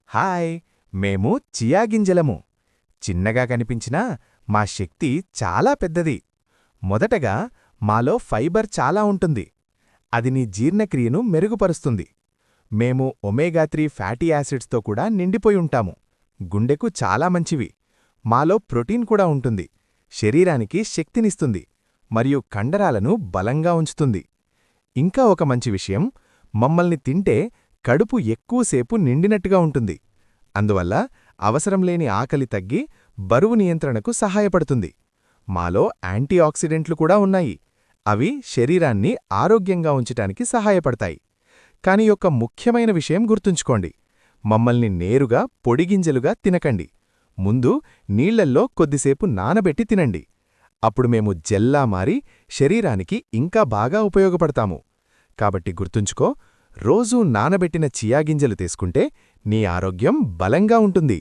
Hi, మేము chia గింజలము. చిన్నగా కనిపించినా మా శక్తి చాలా పెద్దది. మొదటగా మాలో ఫైబర్ చాలా ఉంటుంది. అది నీ జీర్ణక్రియను మెరుగుపరుస్తుంది. మేము ఒమేగా 3 ఫ్యాటీ యాసిడ్స్తో కూడా నిండిపోయి ఉంటాము. గుండెకు చాలా మంచివి. మాలో ప్రోటీన్ కూడా ఉంటుంది. శరీరానికి శక్తినిస్తుంది మరియు కండరాలను బలంగా ఉంచుతుంది. ఇంకా ఒక మంచి విషయం, మమ్మల్ని తింటే కడుపు ఎక్కువసేపు నిండినట్టుగా ఉంటుంది. అందువల్ల అవసరం లేని ఆకలి తగ్గి బరువు నియంత్రణకు సహాయపడుతుంది. మాలో యాంటీఆక్సిడెంట్లు కూడా ఉన్నాయి. అవి శరీరాన్ని ఆరోగ్యంగా ఉంచటానికి సహాయపడతాయి. కాని యొక్క ముఖ్యమైన విషయం గుర్తుంచుకోండి, మమ్మల్ని నేరుగా పొడిగింజలుగా తినకండి. ముందు నీళ్లల్లో కొద్దిసేపు నానబెట్టి తినండి. అప్పుడు మేము జెల్లా మారి శరీరానికి ఇంకా బాగా ఉపయోగపడతాము. కాబట్టి గుర్తుంచుకో, రోజూ నానబెట్టిన చియా గింజలు తీసుకుంటే నీ ఆరోగ్యం బలంగా ఉంటుంది.